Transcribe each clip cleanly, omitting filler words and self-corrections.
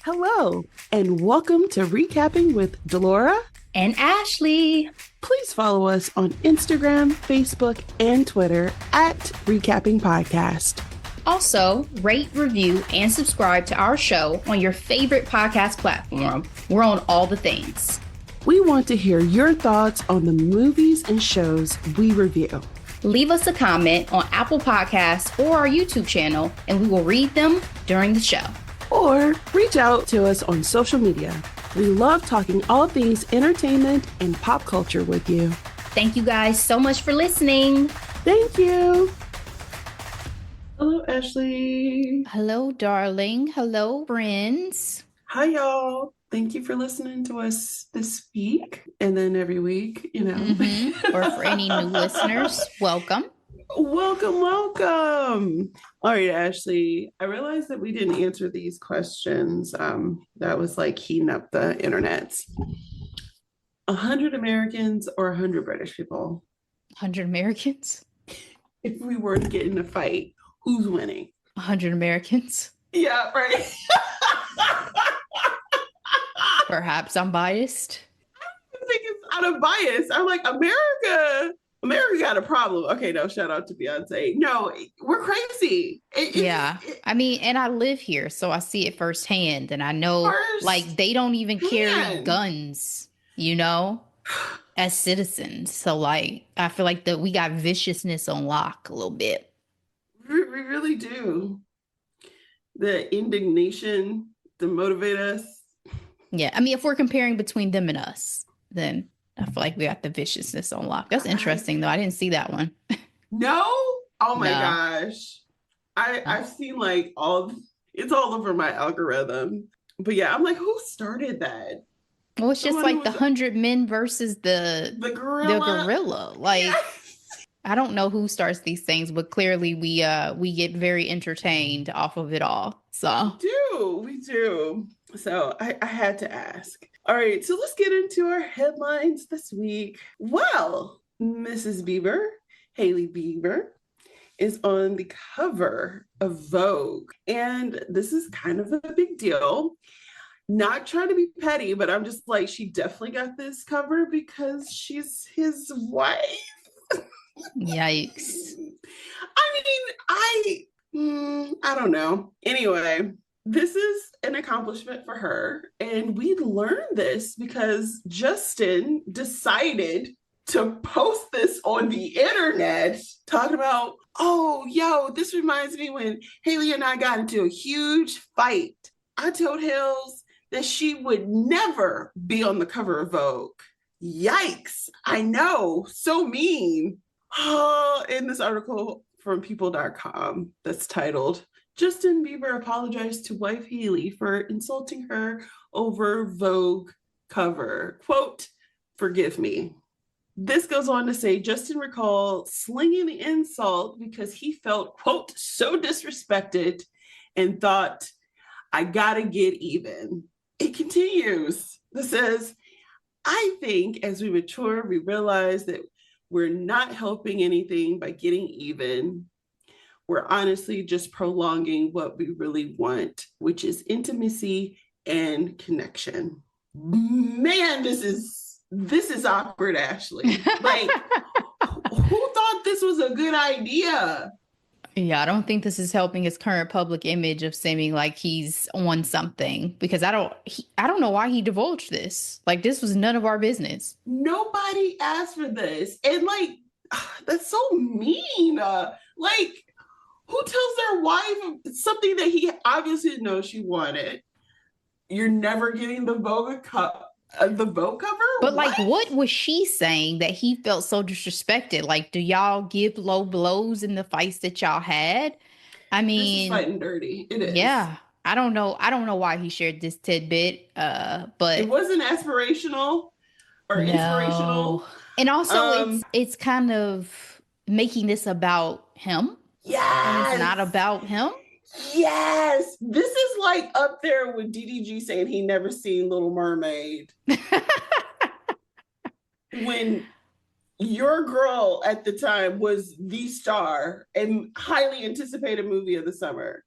Hello, and welcome to Recapping with Delora and Ashley. Please follow us on Instagram, Facebook, and Twitter at Recapping Podcast. Also, rate, review, and subscribe to our show on your favorite podcast platform. We're on all the things. We want to hear your thoughts on the movies and shows we review. Leave us a comment on Apple Podcasts or our YouTube channel, and we will read them during the show. Or reach out to us on social media. We love talking all things entertainment and pop culture with you. Thank you guys so much for listening. Thank you. Hello, Ashley. Hello, darling. Hello, friends. Hi, y'all. Thank you for listening to us this week and then every week, you know. Or for any new listeners, welcome. Welcome. All right, Ashley, I realized that we didn't answer these questions. That was like heating up the internet. 100 Americans or 100 British people? 100 Americans? If we were to get in a fight, who's winning? 100 Americans? Yeah, right. Perhaps I'm biased. I think it's out of bias. I'm like, America got a problem. Okay, no, shout out to Beyonce. No, we're crazy. I mean, and I live here, so I see it firsthand, and I know, like, they don't even carry guns, you know, as citizens. So, like, I feel like we got viciousness on lock a little bit. We really do. The indignation to motivate us. Yeah, I mean, if we're comparing between them and us, then I feel like we got the viciousness on lock. That's interesting, though. I didn't see that one. No? Oh my gosh. I've seen like it's all over my algorithm. But yeah, I'm like, who started that? Well, it's just like the 100 men versus the gorilla. Like, yes. I don't know who starts these things, but clearly we get very entertained off of it all. So we do. So I had to ask. All right, so let's get into our headlines this week. Well, Mrs. Bieber, Hailey Bieber, is on the cover of Vogue. And this is kind of a big deal. Not trying to be petty, but I'm just like, she definitely got this cover because she's his wife. Yikes. I don't know. Anyway, this is an accomplishment for her. And we learned this because Justin decided to post this on the internet talking about, this reminds me when Hailey and I got into a huge fight. I told Hills that she would never be on the cover of Vogue. Yikes. I know. So mean. In this article from people.com that's titled, Justin Bieber apologized to wife Hailey for insulting her over Vogue cover. Quote, forgive me. This goes on to say Justin recalled slinging the insult because he felt, quote, so disrespected and thought, I gotta get even. It continues. This says, I think as we mature, we realize that we're not helping anything by getting even. We're honestly just prolonging what we really want, which is intimacy and connection. Man, this is awkward, Ashley. Like, who thought this was a good idea? Yeah, I don't think this is helping his current public image of seeming like he's on something, because I don't know why he divulged this. Like, this was none of our business. Nobody asked for this. And like, that's so mean. Like, who tells their wife something that he obviously knows she wanted? You're never getting the Vogue cover? But like, what was she saying that he felt so disrespected? Like, do y'all give low blows in the fights that y'all had? I mean, this is fighting dirty. It is. Yeah. I don't know why he shared this tidbit. But it wasn't aspirational or inspirational. And also it's kind of making this about him. Yes. And it's not about him. Yes. This is like up there with DDG saying he never seen Little Mermaid. When your girl at the time was the star and highly anticipated movie of the summer.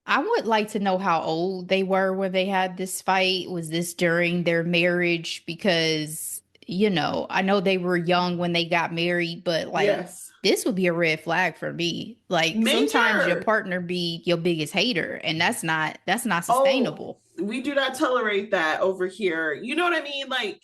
I would like to know how old they were when they had this fight. Was this during their marriage? Because, I know they were young when they got married, but like Yes. this would be a red flag for me. Like sometimes your Major. partner be your biggest hater, and that's not Oh, sustainable. we do not tolerate that over here. You know what I mean? Like,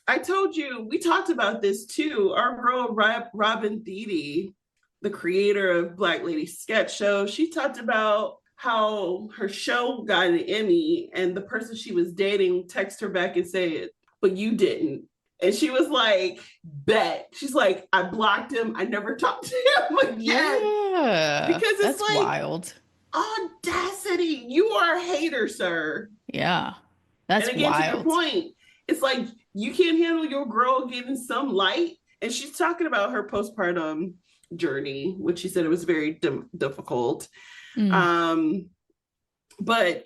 I told you, we talked about this too. Our girl Robin Thede, the creator of Black Lady Sketch Show, she talked about how her show got an Emmy and the person she was dating texted her back and said, "But you didn't." And she was like, "Bet." She's like, "I blocked him. I never talked to him again." Yeah, Because it's that's like wild. audacity. You are a hater, sir. Yeah, And that's again, to your wild. point, it's like you can't handle your girl getting some light. And she's talking about her postpartum journey, which she said it was very difficult. Mm. Um, but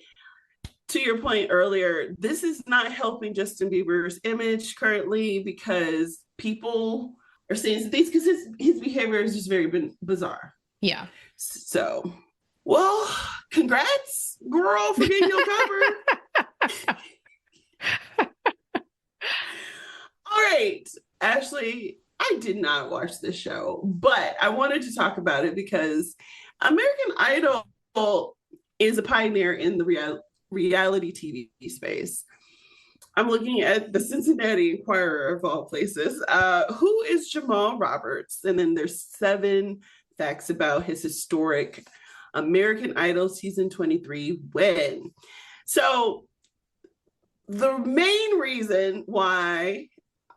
to your point earlier, this is not helping Justin Bieber's image currently because people are saying some things because his behavior is just very bizarre. Yeah. So, well, congrats, girl, for getting your cover. All right, Ashley, I did not watch this show, but I wanted to talk about it because American Idol is a pioneer in the reality TV space. I'm looking at the Cincinnati Enquirer of all places. Who is Jamal Roberts? And then there's 7 facts about his historic American Idol season 23 win. So the main reason why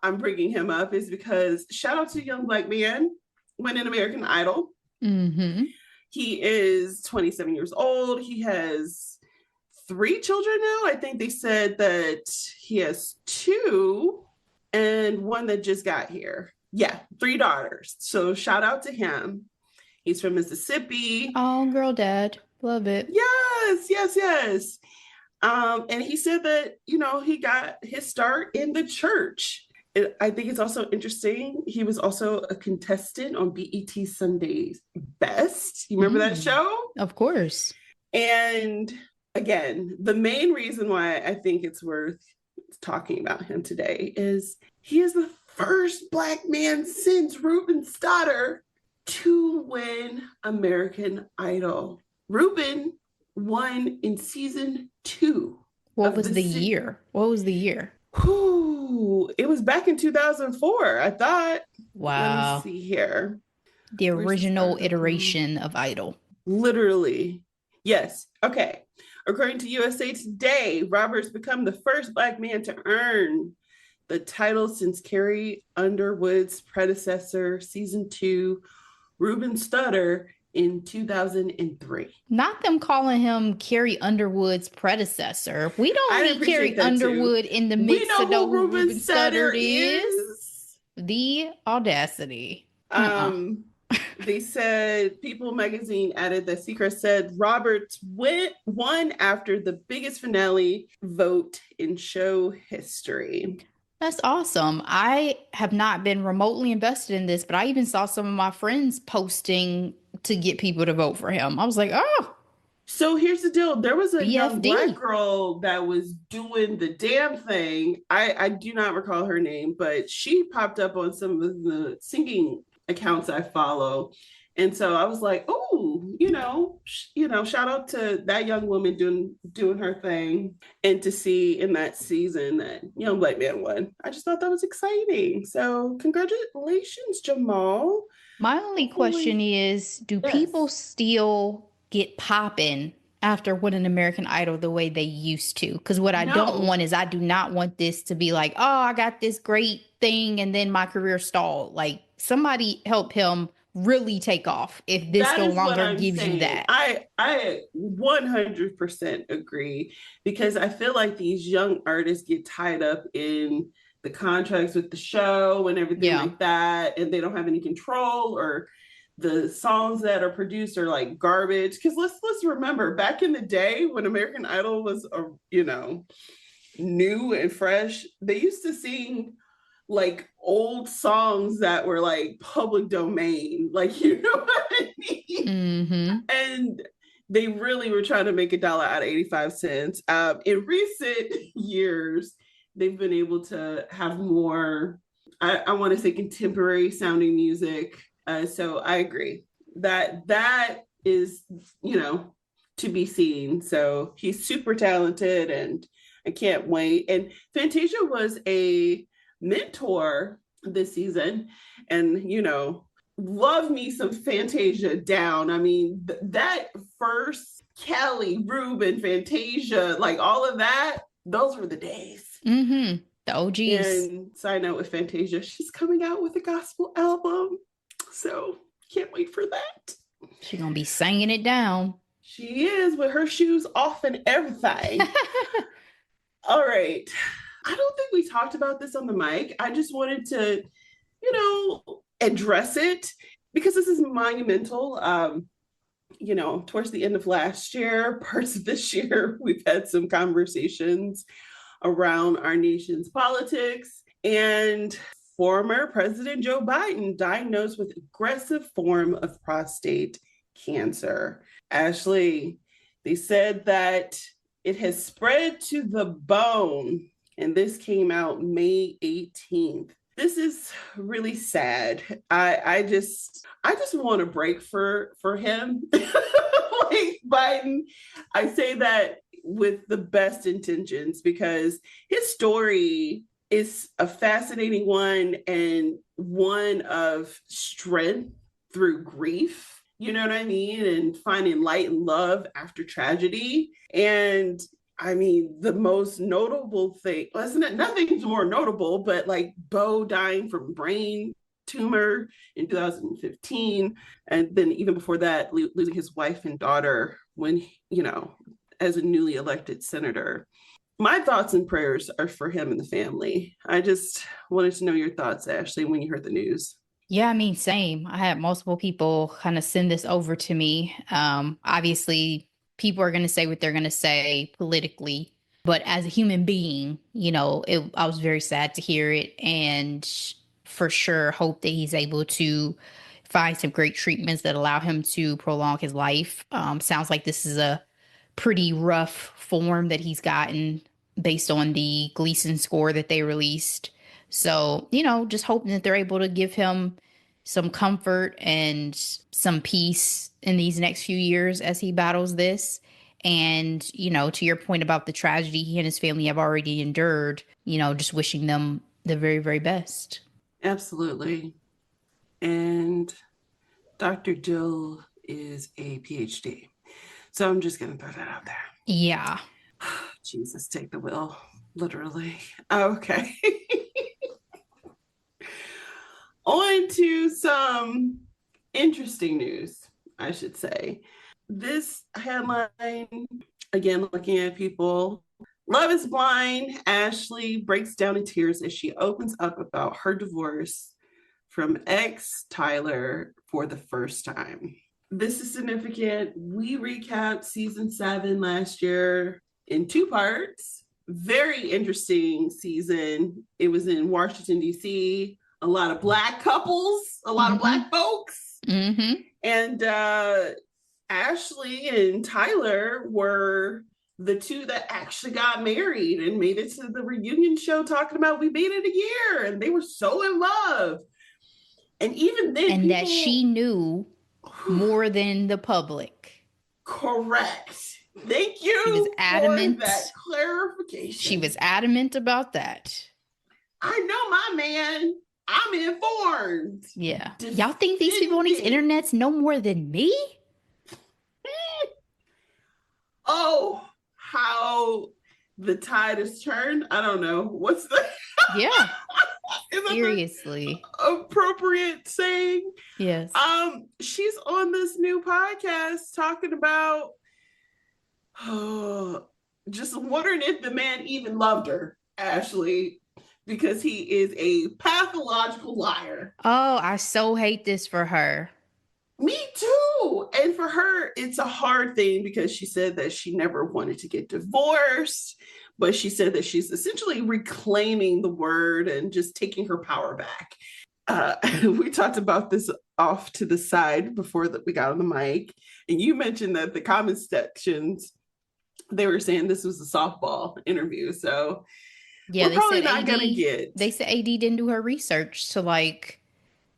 I'm bringing him up is because shout out to Young Black Man winning American Idol. Mm-hmm. He is 27 years old. He has 3 children now. I think they said that he has 2 and one that just got here. Yeah, 3 daughters. So shout out to him. He's from Mississippi. Oh, girl, dad. Love it. Yes, yes, yes. And he said that, he got his start in the church. I think it's also interesting. He was also a contestant on BET Sunday's Best. You remember that show? Of course. And again, the main reason why I think it's worth talking about him today is he is the first Black man since Ruben Studdard to win American Idol. Ruben won in season 2. What was the year? What was the year? It was back in 2004, I thought. Wow. Let me see here. The original iteration of Idol. Literally. Yes. Okay. According to USA Today, Roberts became the first Black man to earn the title since Carrie Underwood's predecessor, season 2, Ruben Studdard, in 2003. Not them calling him Carrie Underwood's predecessor. We don't need Carrie Underwood in the mix to know who Ruben Studdard is. The audacity. They said People magazine added that Secret said Roberts won after the biggest finale vote in show history. That's awesome. I have not been remotely invested in this, but I even saw some of my friends posting to get people to vote for him. I was like, oh. So here's the deal. There was a BFD. young Black girl that was doing the damn thing. I do not recall her name, but she popped up on some of the singing accounts I follow. And so I was like, oh, shout out to that young woman doing her thing. And to see in that season that Young Black Man won, I just thought that was exciting. So congratulations, Jamal. My only question is, do people still get popping after winning American Idol the way they used to? Because what I don't want is I do not want this to be like, oh, I got this great thing and then my career stalled. Like somebody help him really take off if this no longer gives you that. I 100% agree, because I feel like these young artists get tied up in the contracts with the show and everything like that, and they don't have any control, or the songs that are produced are like garbage. Because let's remember, back in the day when American Idol was new and fresh, they used to sing like old songs that were like public domain, like, you know what I mean? Mm-hmm. And They really were trying to make $1 out of 85 cents. In recent years, they've been able to have more, I want to say, contemporary sounding music. So I agree that is, to be seen. So he's super talented, and I can't wait. And Fantasia was a mentor this season, and love me some Fantasia down. I mean, that first Kelly, Ruben, Fantasia, like all of that, those were the days. Mm-hmm. The OGs. And side note with Fantasia, she's coming out with a gospel album. So can't wait for that. She's going to be singing it down. She is, with her shoes off and everything. All right. I don't think we talked about this on the mic. I just wanted to, address it because this is monumental. Towards the end of last year, parts of this year, we've had some conversations around our nation's politics, and former President Joe Biden diagnosed with aggressive form of prostate cancer. Ashley, they said that it has spread to the bone, and this came out May 18th. This is really sad. I just want to break for him. Like Biden, I say that with the best intentions, because his story is a fascinating one, and one of strength through grief. You know what I mean? And finding light and love after tragedy. And I mean, the most notable thing, wasn't it? Nothing's more notable, but like Bo dying from brain tumor in 2015. And then even before that, losing his wife and daughter when, as a newly elected senator. My thoughts and prayers are for him and the family. I just wanted to know your thoughts, Ashley, when you heard the news. Yeah, I mean, same. I had multiple people kind of send this over to me. Obviously, people are going to say what they're going to say politically, but as a human being, I was very sad to hear it, and for sure hope that he's able to find some great treatments that allow him to prolong his life. Sounds like this is a pretty rough form that he's gotten based on the Gleason score that they released. So, just hoping that they're able to give him some comfort and some peace in these next few years as he battles this. And, to your point about the tragedy he and his family have already endured, just wishing them the very, very best. Absolutely. And Dr. Jill is a PhD. So I'm just going to throw that out there. Yeah. Jesus, take the wheel, literally. Okay. On to some interesting news, I should say. This headline, again, looking at people, Love is Blind. Ashley breaks down in tears as she opens up about her divorce from ex Tyler for the first time. This is significant. We recapped season 7 last year in 2 parts. Very interesting season. It was in Washington, D.C., a lot of Black couples, a lot of Black folks. Mm-hmm. And Ashley and Tyler were the 2 that actually got married and made it to the reunion show talking about we made it a year, and they were so in love. And even then, and that she knew more than the public. Correct. Thank you. She was adamant. For that clarification. She was adamant about that. I know my man. I'm informed. Yeah. Y'all think these people on these internets know more than me? Oh, how the tide has turned. I don't know. What's the Yeah. Seriously. Appropriate saying? Yes. She's on this new podcast talking about just wondering if the man even loved her, Ashley, because he is a pathological liar. Oh, I so hate this for her. Me too. And for her, it's a hard thing because she said that she never wanted to get divorced, but she said that she's essentially reclaiming the word and just taking her power back. We talked about this off to the side before that we got on the mic, and you mentioned that the comment sections, they were saying this was a softball interview. So Yeah, we're probably not gonna get. they said AD didn't do her research to like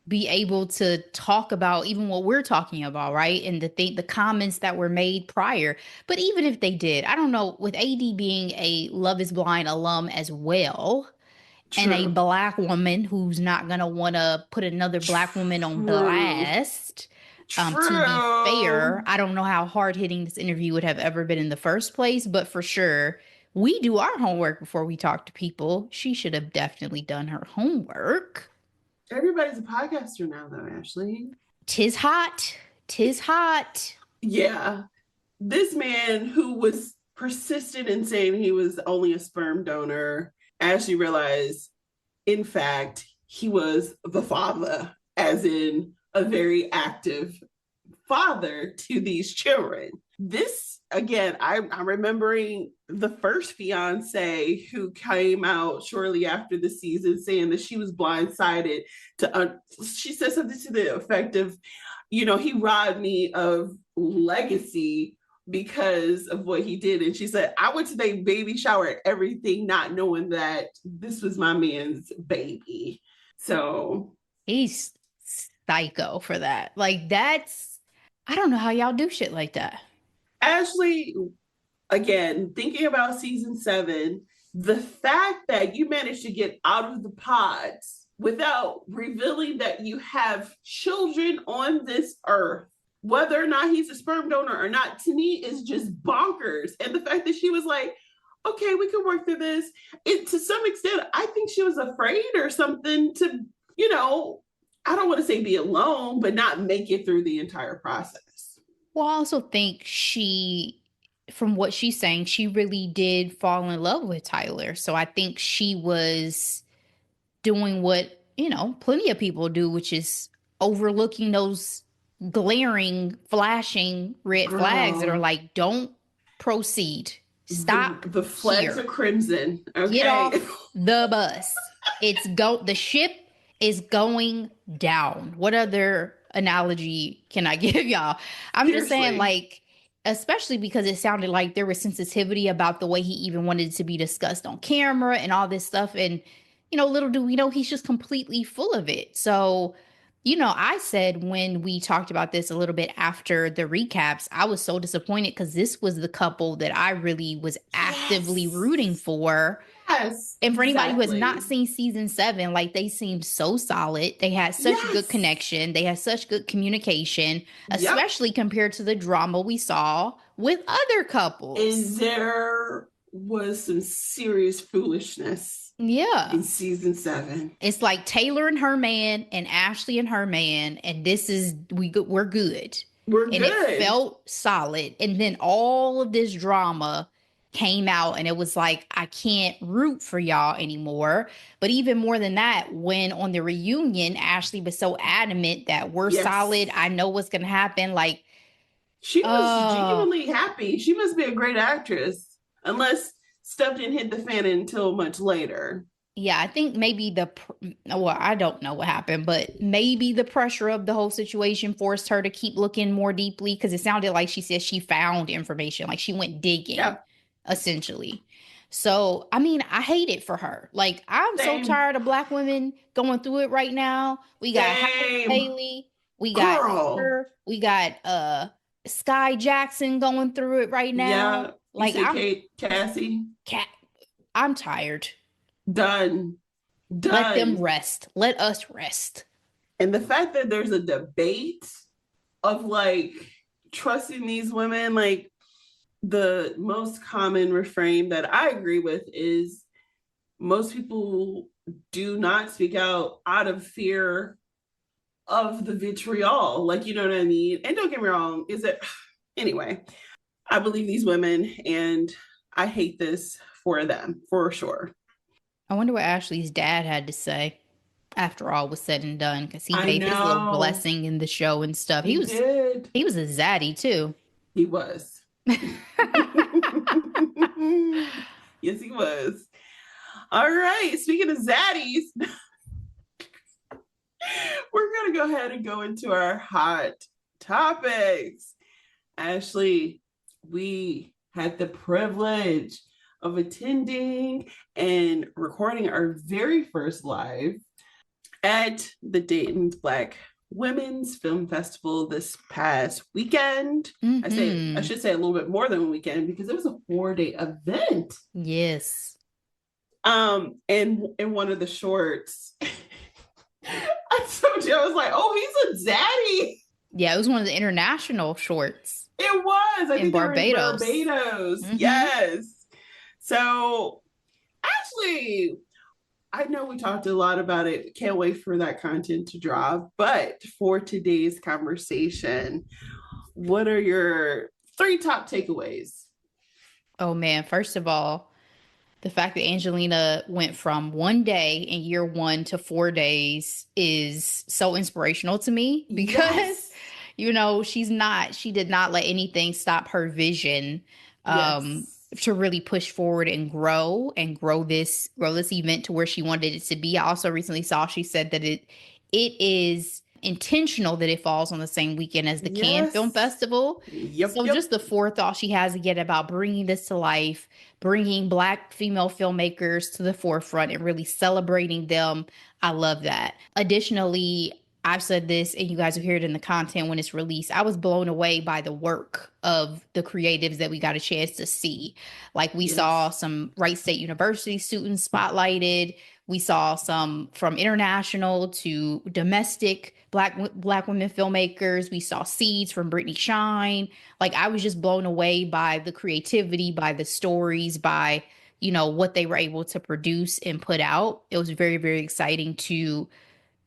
be able to talk about even what we're talking about, right? And the comments that were made prior. But even if they did, I don't know, with AD being a Love is Blind alum as well, and a True. black woman who's not gonna want to put another black woman on True. blast. To be fair, True. I don't know how hard hitting this interview would have ever been in the first place, but for sure, we do our homework before we talk to people. She should have definitely done her homework. Everybody's a podcaster now, though, Ashley. Tis hot. Tis hot. Yeah. This man who was persistent in saying he was only a sperm donor, Ashley realized, in fact, he was the father, as in a very active father to these children. This, again, I'm remembering the first fiance who came out shortly after the season saying that she was blindsided she said something to the effect of, he robbed me of legacy because of what he did. And she said, I went to their baby shower and everything, not knowing that this was my man's baby. So he's psycho for that. Like, I don't know how y'all do shit like that. Ashley, again, thinking about season 7, the fact that you managed to get out of the pods without revealing that you have children on this earth, whether or not he's a sperm donor or not, to me is just bonkers. And the fact that she was like, okay, we can work through this. To some extent, I think she was afraid or something to, I don't want to say be alone, but not make it through the entire process. Well, I also think from what she's saying, she really did fall in love with Tyler. So I think she was doing what, plenty of people do, which is overlooking those glaring, flashing red flags that are Girl, like, don't proceed. Stop the flags here. are crimson. Get Okay. off the bus. The ship is going down. What other analogy can I give y'all? I'm just saying, Seriously. like, especially because it sounded like there was sensitivity about the way he even wanted it to be discussed on camera and all this stuff. And, little do we know, he's just completely full of it. So, I said when we talked about this a little bit after the recaps, I was so disappointed because this was the couple that I really was actively rooting Yes. for. Yes. And for anybody who has not Exactly. seen season 7, like, they seemed so solid. They had such good Yes. connection. They had such good communication, Yep. especially compared to the drama we saw with other And couples. there was some serious foolishness Yeah. in season 7. It's like Taylor and her man and Ashley and her man, and this is we're good. We're And it good. felt solid. And then all of this drama came out, and it was like, I can't root for y'all anymore. But even more than that, when on the reunion, Ashley was so adamant that we're Yes. solid. I know what's gonna happen. Like, She was uh genuinely happy. She must be a great actress, unless stuff didn't hit the fan until much later. yeah, I think maybe well, I don't know what happened, but maybe the pressure of the whole situation forced her to keep looking more deeply, because it sounded like she said she found information, like she went digging, Yep. essentially. So, I mean, I hate it for her. Like, I'm so Same. tired of black women going through it right now. We got Same. Haley, we got Girl. her, we got Sky Jackson going through it right now. Yeah. You Like, say Kate, Cassie? cat, I'm tired. Done. Let them Done. rest. Let us rest. And the fact that there's a debate of like trusting these women, like the most common refrain that I agree with is most people do not speak out of fear of the vitriol. Like, you know what I mean? And don't get me wrong, is it anyway? I believe these women and I hate this for them for sure. I wonder what Ashley's dad had to say after all was said and done, because he I gave his little know blessing in the show and stuff. he did. He was a zaddy too. He was. Yes, he was. All right. Speaking of zaddies, we're going to go ahead and go into our hot topics. Ashley, we had the privilege of attending and recording our very first live at the Dayton Black Women's Film Festival this past weekend. I should say a little bit more than a weekend because it was a 4-day event. Yes. And in one of the shorts, I told you, I was like, oh, he's a daddy. Yeah, it was one of the international shorts. It was. I think Barbados. Barbados. Yes. So, Ashley, I know we talked a lot about it. Can't wait for that content to drop. But for today's conversation, what are your 3 top takeaways? Oh, man. First of all, the fact that Angelina went from 1 day in year 1 to 4 days is so inspirational to me because, you know, she did not let anything stop her vision to really push forward and grow this event to where she wanted it to be. I also recently saw she said that it is intentional that it falls on the same weekend as the Cannes Film Festival. Just the forethought she has again about bringing this to life, bringing Black female filmmakers to the forefront and really celebrating them. I love that. Additionally, I've said this and you guys will hear it in the content when it's released. I was blown away by the work of the creatives that we got a chance to see. Like we saw some Wright State University students spotlighted. We saw some from international to domestic Black women filmmakers. We saw seeds from Brittany Shine. Like I was just blown away by the creativity, by the stories, by, you know, what they were able to produce and put out. It was very, very exciting to,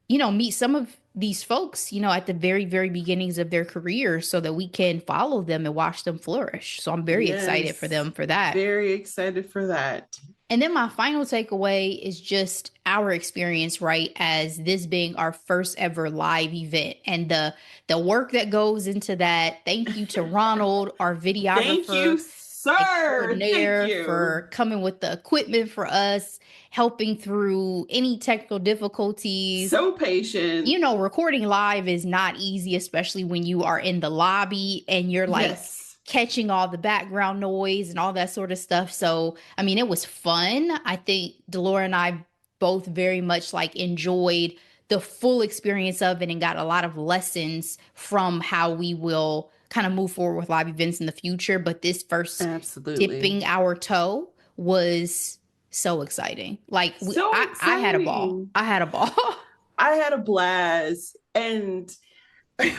you know, meet some of these folks, you know, at the very, very beginnings of their career so that we can follow them and watch them flourish. So I'm very excited for them for that. Very excited for that. And then my final takeaway is just our experience, right? As this being our first ever live event and the work that goes into that. Thank you to Ronald, our videographer. Thank you, sir. Thank you for coming with the equipment for us, helping through any technical difficulties. So patient. You know, recording live is not easy, especially when you are in the lobby and you're like catching all the background noise and all that sort of stuff. So, I mean, it was fun. I think Delora and I both very much like enjoyed the full experience of it and got a lot of lessons from how we will kind of move forward with live events in the future. But this first dipping our toe was so exciting. Like I had a ball. I had a blast. And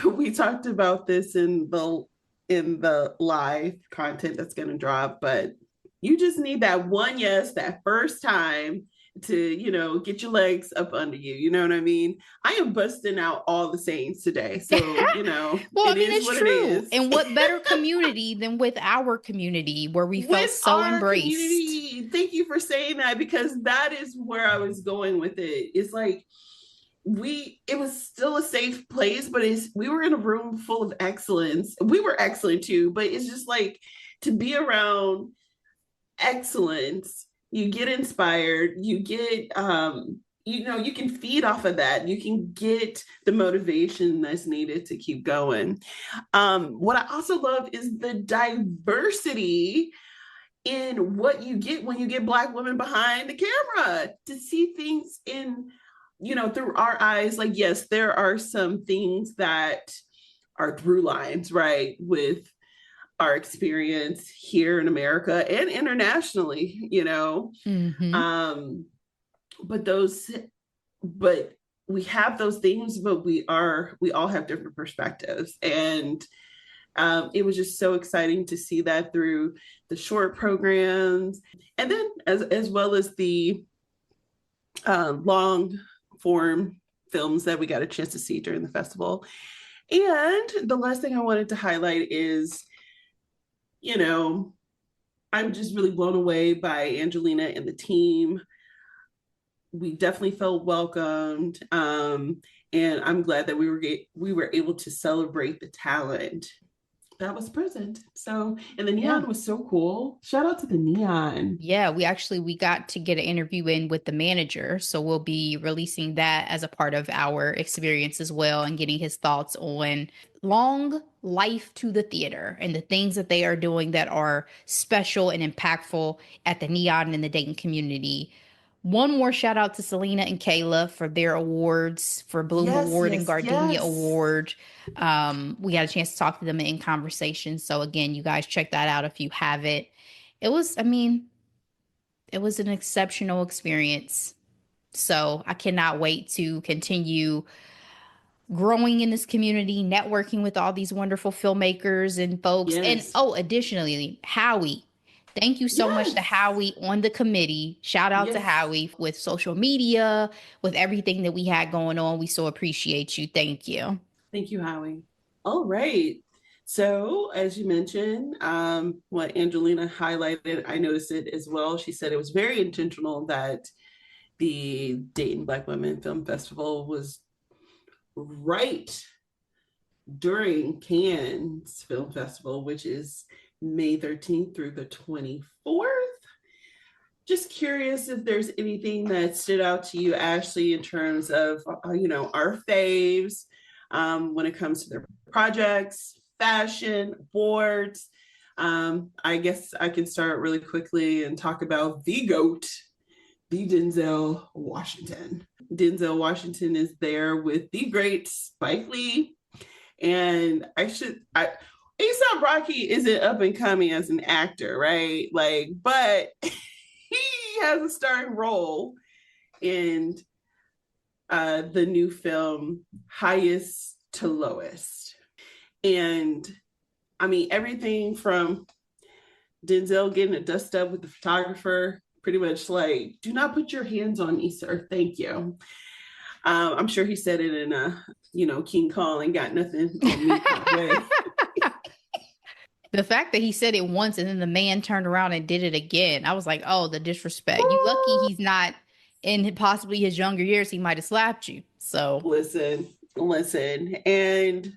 we talked about this in the live content that's going to drop, but you just need that one that first time to, you know, get your legs up under you. You know what I mean? I am busting out all the sayings today. So, you know, well, it's true. It is. And what better community than with our community where we felt so embraced. Community. Thank you for saying that because that is where I was going with it. It's like, it was still a safe place, but we were in a room full of excellence. We were excellent too, but it's just like to be around excellence, you get inspired, you get, you know, you can feed off of that. You can get the motivation that's needed to keep going. What I also love is the diversity in what you get when you get Black women behind the camera to see things in, you know, through our eyes. Like, yes, there are some things that are through lines, right, with our experience here in America and internationally, you know. But we have those things, but we all have different perspectives. And it was just so exciting to see that through the short programs and then as well as the long form films that we got a chance to see during the festival. And the last thing I wanted to highlight is, you know, I'm just really blown away by Angelina and the team. We definitely felt welcomed. And I'm glad that we were able to celebrate the talent that was present. So, and the Yeah. neon was so cool. Shout out to the neon. Yeah, we got to get an interview in with the manager, so we'll be releasing that as a part of our experience as well and getting his thoughts on long life to the theater and the things that they are doing that are special and impactful at the Neon and the Dayton community. One more shout out to Selena and Kayla for their awards, for Bloom Yes, Award and yes, Gardenia yes. Award. We got a chance to talk to them in conversation. So again, you guys check that out if you haven't. It was, I mean, it was an exceptional experience. So I cannot wait to continue growing in this community, networking with all these wonderful filmmakers and folks. And Yes. oh, additionally, Howie. Thank you so much to Yes. Howie on the committee. Shout out to Yes. Howie with social media, with everything that we had going on. We so appreciate you. Thank you. Thank you, Howie. All right. So, as you mentioned, what Angelina highlighted, I noticed it as well. She said it was very intentional that the Dayton Black Women Film Festival was right during Cannes Film Festival, which is May 13th through the 24th. Just curious if there's anything that stood out to you, Ashley, in terms of our faves when it comes to their projects, fashion, boards. I guess I can start really quickly and talk about the GOAT, the Denzel Washington. Denzel Washington is there with the great Spike Lee, and ASAP Rocky isn't up and coming as an actor, right? Like, but he has a starring role in the new film Highest to Lowest. And I mean, everything from Denzel getting a dust up with the photographer, pretty much like, do not put your hands on me, sir. Thank you. I'm sure he said it in King Kong and got nothing on me kind of way. The fact that he said it once and then the man turned around and did it again, I was like, oh, the disrespect. You lucky he's not in possibly his younger years, he might have slapped you. So listen. And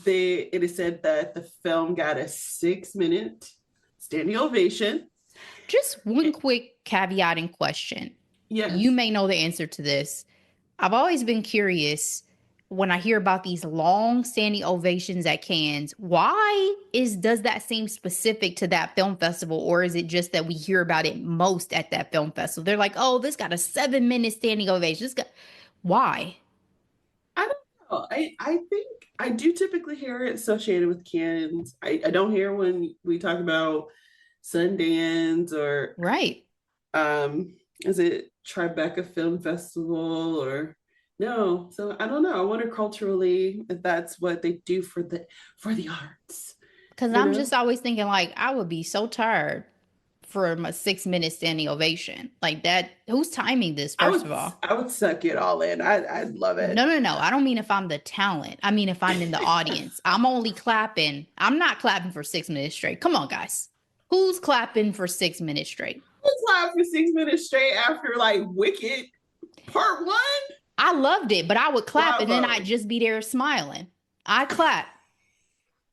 it is said that the film got a 6-minute standing ovation. just one quick caveat in question. You Yes. may know the answer to this. I've always been curious when I hear about these long standing ovations at Cannes, why does that seem specific to that film festival, or is it just that we hear about it most at that film festival? They're like, oh, this got a 7 minute standing ovation. Why? I don't know. I think I do typically hear it associated with Cannes. I don't hear when we talk about Sundance or Right. is it Tribeca Film Festival or no? So I don't know. I wonder culturally if that's what they do for the arts, Because you I'm know? just always thinking, like, I would be so tired for a 6 minute standing ovation. Like that, who's timing this, I first would of all? I would suck it all in. I'd love it. No, no, no. I don't mean if I'm the talent. I mean if I'm in the audience. I'm only clapping. I'm not clapping for 6 minutes straight. Come on, guys. Who's clapping for 6 minutes straight? It's live for 6 minutes straight after like Wicked Part One. I loved it, but I would clap and then I'd Bravo. just be there smiling. I clap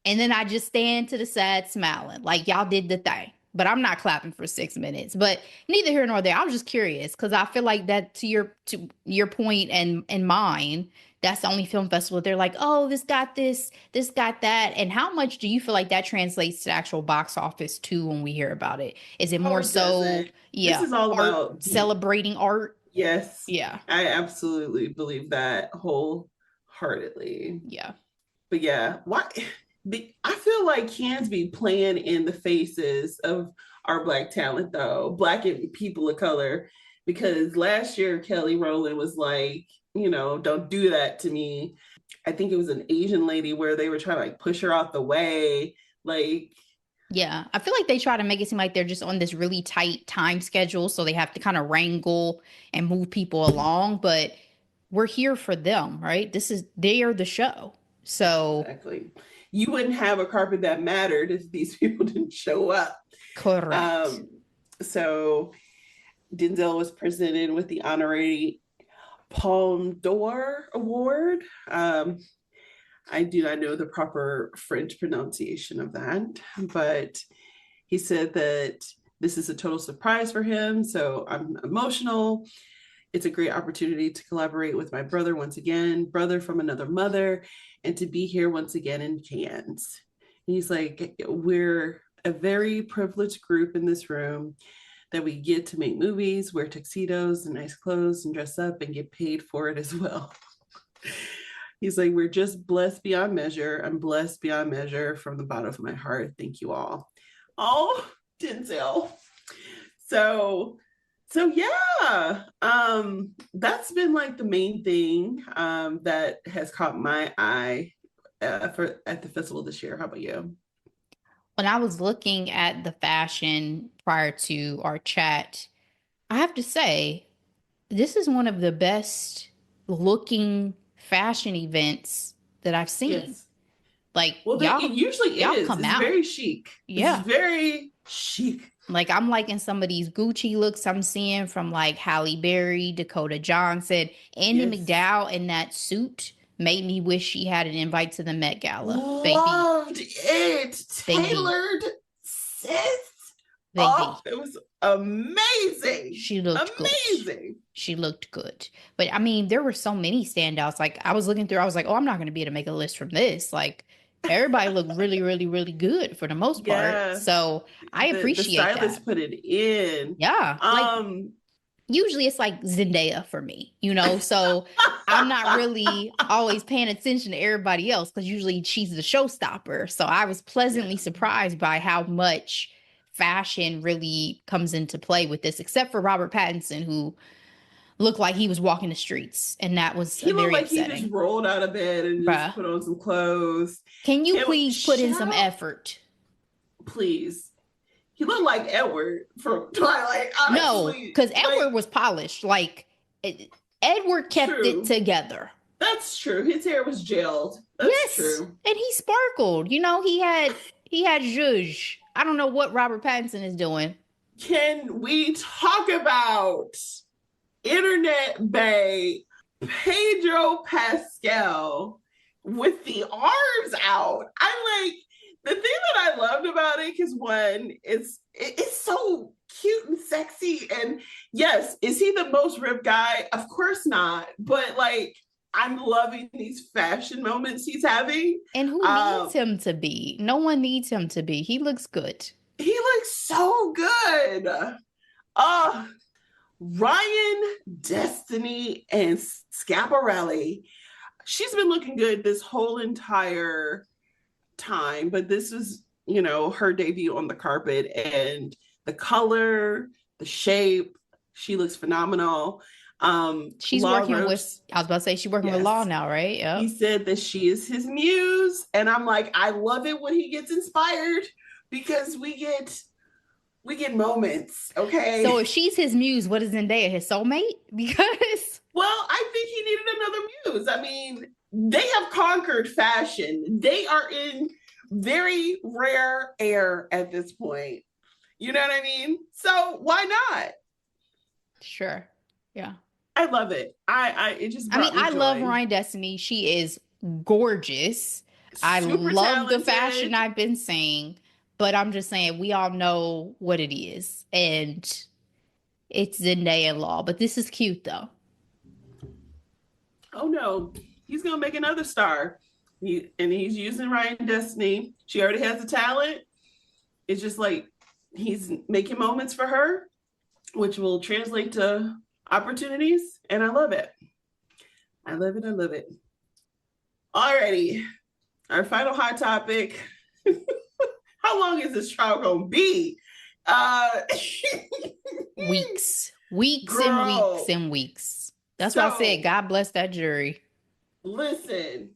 and then I just stand to the side smiling like y'all did the thing. But I'm not clapping for 6 minutes. But neither here nor there. I was just curious because I feel like that to your point and mine, that's the only film festival. They're like, oh, this got that. And how much do you feel like that translates to actual box office too when we hear about it? Is it Oh, more it so, doesn't. This yeah, is all art about the celebrating art? yes. Yeah, I absolutely believe that wholeheartedly. yeah. But yeah, why? I feel like Can's be playing in the faces of our black talent, though, black and people of color, because last year Kelly Rowland was like, don't do that to me. I think it was an Asian lady where they were trying to like push her out the way, like. Yeah, I feel like they try to make it seem like they're just on this really tight time schedule, so they have to kind of wrangle and move people along, but we're here for them, right? They are the show. So, Exactly. You wouldn't have a carpet that mattered if these people didn't show up. correct. Um, so Denzel was presented with the honorary Palme d'Or award. I do not know the proper French pronunciation of that, but he said that this is a total surprise for him. So I'm emotional. It's a great opportunity to collaborate with my brother once again, brother from another mother, and to be here once again in Cannes. He's like, we're a very privileged group in this room that we get to make movies, wear tuxedos and nice clothes and dress up and get paid for it as well. He's like, we're just blessed beyond measure. I'm blessed beyond measure from the bottom of my heart. Thank you all. Oh, Denzel. So yeah, that's been like the main thing that has caught my eye for at the festival this year. How about you? When I was looking at the fashion prior to our chat, I have to say, this is one of the best looking fashion events that I've seen. Yes. Like Well, it usually y'all is. come It's out. very chic. It's Yeah. very chic. Like I'm liking some of these Gucci looks I'm seeing from like Halle Berry, Dakota Johnson, Andy Yes. McDowell in that suit made me wish she had an invite to the Met Gala. Baby, Loved it. baby, Tailored sis. Oh, baby. it was amazing. She looked good. Amazing. She looked good. But I mean, there were so many standouts. Like I was looking through, I was like, oh, I'm not going to be able to make a list from this. Like everybody looked really, really, really good for the most part. Yeah. So I The appreciate stylist that. put it in. Yeah. Like usually it's like Zendaya for me, you know? So I'm not really always paying attention to everybody else because usually she's the showstopper. So I was pleasantly yeah. surprised by how much fashion really comes into play with this, except for Robert Pattinson, who looked like he was walking the streets. And that was He looked very like he just upsetting. rolled out of bed and just Bruh, put on some clothes. can you Can please put in shout some out, effort? please? He looked like Edward from Twilight, No, honestly. because Edward Like, was polished. Like, Edward kept it true. together. That's true. His hair was gelled. That's Yes, true. and he sparkled. You know, he had zhuzh. I don't know what Robert Pattinson is doing. Can we talk about Internet Bay Pedro Pascal with the arms out? I like the thing that I loved about it because one, it's so cute and sexy. And yes, is he the most ripped guy? Of course not. But like I'm loving these fashion moments he's having. And who needs him to be? No one needs him to be. He looks good. He looks so good. Uh Ryan, Destiny, and Scaparelli. She's been looking good this whole entire time, but this is, her debut on the carpet and the color, the shape, she looks phenomenal. She's Law working Roach, with, I was about to say, she's working with Law yes, now, right? he Yep. said that she is his muse, and I'm like, I love it when he gets inspired because we get moments, So okay? if she's his muse, what is Zendaya, his soulmate? Because Well, I think he needed another muse. I mean, they have conquered fashion. They are in very rare air at this point. You know what I mean? So why not? sure. Yeah. I love it. I it just I mean, brought me I love joy. Ryan Destiny. She is gorgeous. I Super love the fashion talented. I've been seeing, but I'm just saying we all know what it is. And it's Zendaya Law. But this is cute though. Oh no, he's gonna make another star. He's using Ryan Destiny. She already has the talent. It's just like he's making moments for her, which will translate to opportunities. And I love it. I love it. I love it. Alrighty. Our final hot topic. How long is this trial gonna be? Uh Weeks. Weeks and weeks girl. and weeks. That's why I said, So God bless that jury. listen.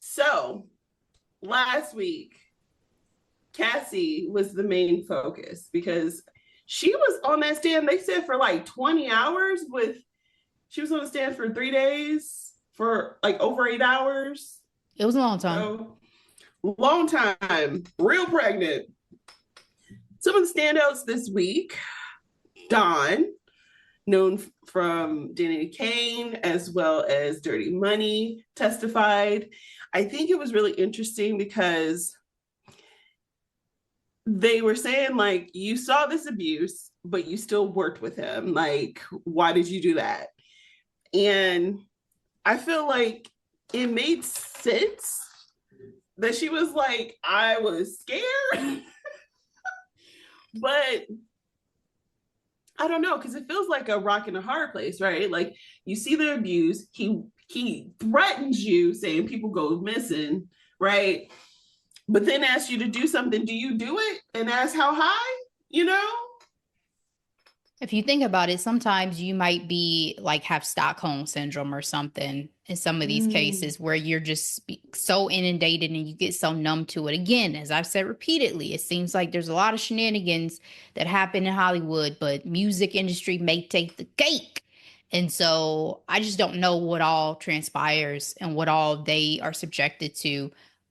So last week, Cassie was the main focus because she was on that stand, they said, for like 20 hours she was on the stand for 3 days for like over 8 hours. It was a long time. So long time, real pregnant. Some of the standouts this week, Dawn, known from Danny Kane as well as Dirty Money, testified. I think it was really interesting because they were saying like you saw this abuse but you still worked with him, like why did you do that? And I feel like it made sense that she was like, I was scared. But I don't know, because it feels like a rock and a hard place, right? Like you see the abuse, he threatens you saying people go missing, right? But then asks you to do something. Do you do it? And ask how high, you know? If you think about it, sometimes you might be like have Stockholm syndrome or something in some of these Mm, cases where you're just so inundated and you get so numb to it. Again, as I've said repeatedly, it seems like there's a lot of shenanigans that happen in Hollywood, but music industry may take the cake. And so I just don't know what all transpires and what all they are subjected to.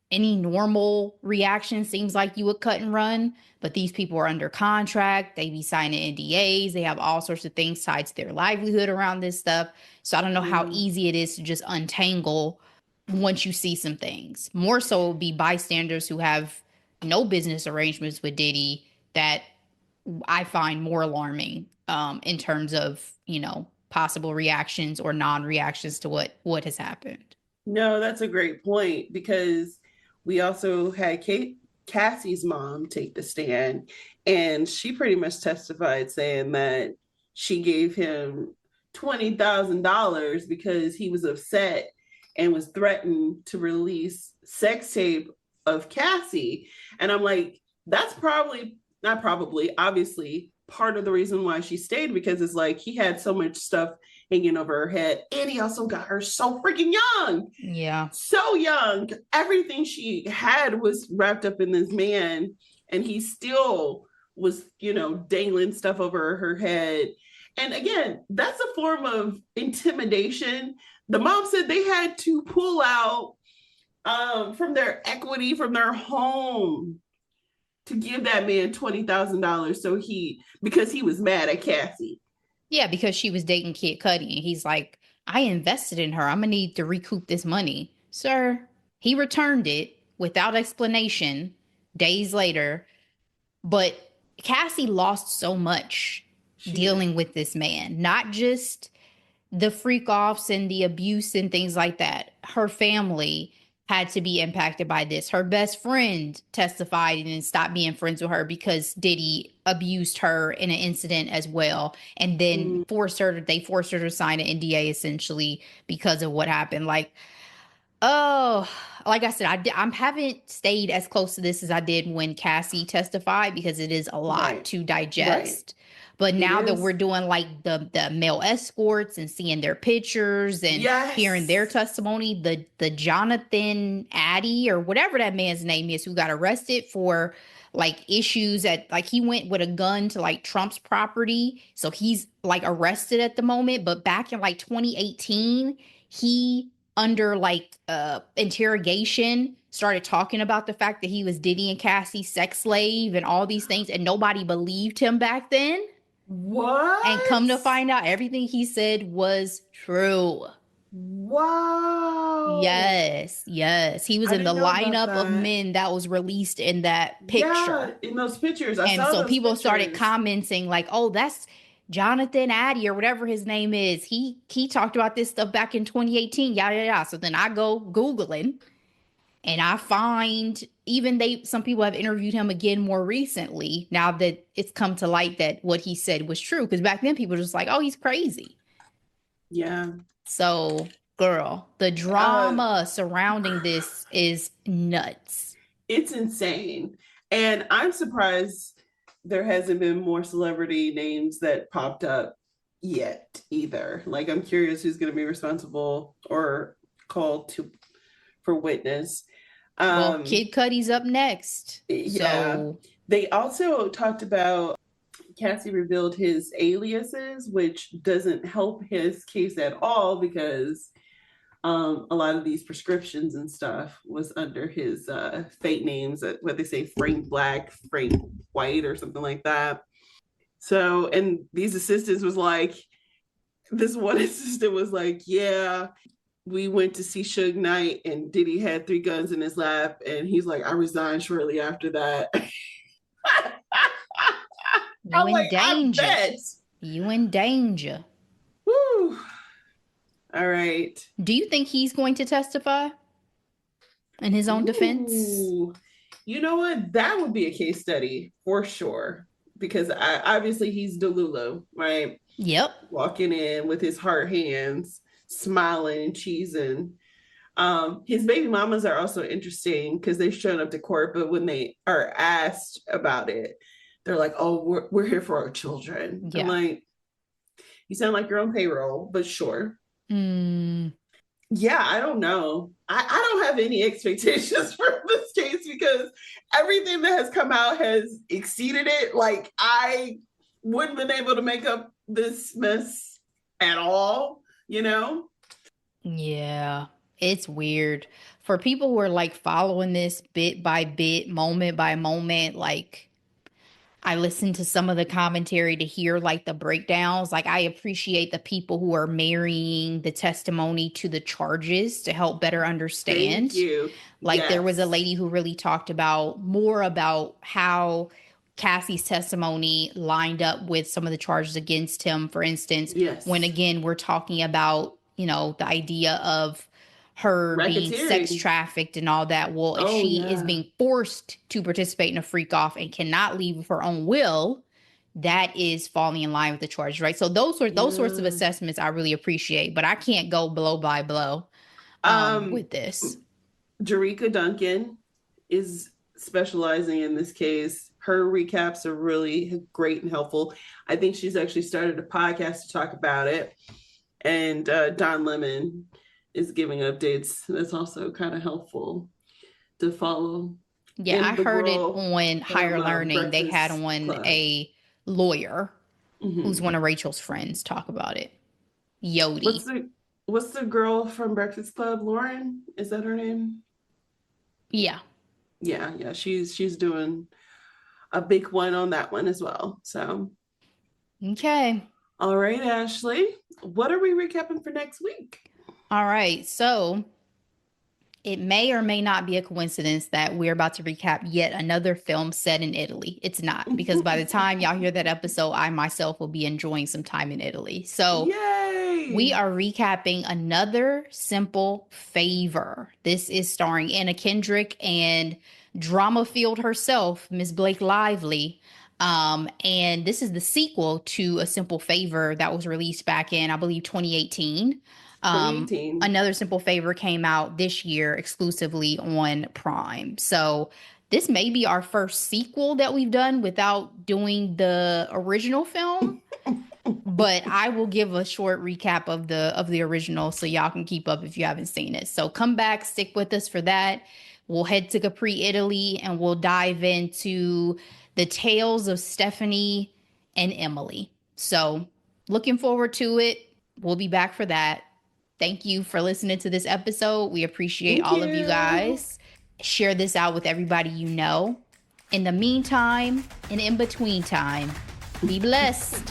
Any normal reaction seems like you would cut and run, but these people are under contract. They be signing NDAs. They have all sorts of things tied to their livelihood around this stuff. So I don't know how yeah. easy it is to just untangle once you see some things. More so it would be bystanders who have no business arrangements with Diddy that I find more alarming in terms of, possible reactions or non-reactions to what has happened. No, that's a great point because we also had Cassie's mom take the stand, and she pretty much testified saying that she gave him $20,000 because he was upset and was threatened to release sex tape of Cassie. And I'm like, that's probably not probably, obviously part of the reason why she stayed, because it's like he had so much stuff hanging over her head. And he also got her so freaking young. Yeah. So young. Everything she had was wrapped up in this man. And he still was, dangling stuff over her head. And again, that's a form of intimidation. The mom said they had to pull out from their equity, from their home, to give that man $20,000 because he was mad at Cassie. Yeah, because she was dating Kid Cudi, and he's like, I invested in her. I'm gonna need to recoup this money. Sir, he returned it without explanation days later. But Cassie lost so much She did. dealing with this man, not just the freak offs and the abuse and things like that. Her family had to be impacted by this. Her best friend testified and stopped being friends with her because Diddy abused her in an incident as well. And then Mm, they forced her to sign an NDA essentially because of what happened. Like, oh, like I said, I haven't stayed as close to this as I did when Cassie testified because it is a lot right. to Right. digest. But It now that we're is. doing like the male escorts and seeing their pictures and hearing their Yes. testimony, the Jonathan Addy or whatever that man's name is who got arrested for like issues at like he went with a gun to like Trump's property. So he's like arrested at the moment. But back in like 2018, he under like interrogation started talking about the fact that he was Diddy and Cassie's sex slave and all these things and nobody believed him back then. And come What? to find out everything he said was true. Wow. Yes, yes. He was I in the didn't know about lineup of that. men that was released in that Yeah, picture. in those pictures. I And saw so those people started pictures. commenting like, "Oh, that's Jonathan Addy or whatever his name is. He talked about this stuff back in 2018, yada yada yada." So then I go Googling and I find even some people have interviewed him again more recently now that it's come to light that what he said was true. Because back then people were just like, oh, he's crazy. Yeah. So, girl, the Uh, drama surrounding this is nuts. it's insane. And I'm surprised there hasn't been more celebrity names that popped up yet either. Like I'm curious who's going to be responsible or called to for witness. Well, Um Kid Cudi's up next. yeah. So, They also talked about Cassie revealed his aliases, which doesn't help his case at all because a lot of these prescriptions and stuff was under his fake names, what they say, Frank Black, Frank White, or something like that. So, and these assistants was like, this one assistant was like, yeah, we went to see Suge Knight and Diddy had 3 guns in his lap, and he's like, I resigned shortly after that. You I'm in like, I danger. bet. You in danger. Woo. All right. Do you think he's going to testify in his own defense? You know what? That would be a case study for sure. Because obviously he's Delulu, right? Yep. Walking in with his hard hands, smiling and cheesing. His baby mamas are also interesting because they've shown up to court, but when they are asked about it, they're like, "Oh, we're here for our children." Yeah. I'm like, you sound like your own payroll, but sure. Yeah, I don't know. I don't have any expectations for this case because everything that has come out has exceeded it. Like, I wouldn't have been able to make up this mess at all, you know? Yeah, it's weird. For people who are like following this bit by bit, moment by moment, like I listened to some of the commentary to hear like the breakdowns. Like I appreciate the people who are marrying the testimony to the charges to help better understand. Thank you. Like yes. There was a lady who really talked about more about how Cassie's testimony lined up with some of the charges against him. For instance, yes. When again, we're talking about, you know, the idea of her being sex trafficked and all that. Well, if she is being forced to participate in a freak off and cannot leave of her own will, that is falling in line with the charge, right? So those sorts of assessments I really appreciate, but I can't go blow by blow with this. Jerika Duncan is specializing in this case. Her recaps are really great and helpful. I think she's actually started a podcast to talk about it. And Don Lemon is giving updates. That's also kind of helpful to follow. Yeah, I heard it on Higher Learning. They had on a lawyer who's one of Rachel's friends talk about it. Yodi. What's the girl from Breakfast Club? Lauren? Is that her name? Yeah. Yeah. She's doing a big one on that one as well. So. Okay. All right, Ashley. What are we recapping for next week? All right, so it may or may not be a coincidence that we're about to recap yet another film set in Italy. It's not, because by the time y'all hear that episode, I myself will be enjoying some time in Italy. So yay! We are recapping Another Simple Favor. This is starring Anna Kendrick and drama field herself, Miss Blake Lively. And this is the sequel to A Simple Favor that was released back in, I believe, 2018. Another Simple Favor came out this year exclusively on Prime. So this may be our first sequel that we've done without doing the original film. But I will give a short recap of the original so y'all can keep up if you haven't seen it. So come back, stick with us for that. We'll head to Capri, Italy, and we'll dive into the tales of Stephanie and Emily. So looking forward to it. We'll be back for that. Thank you for listening to this episode. We appreciate all of you guys. Share this out with everybody you know. In the meantime, and in between time, be blessed.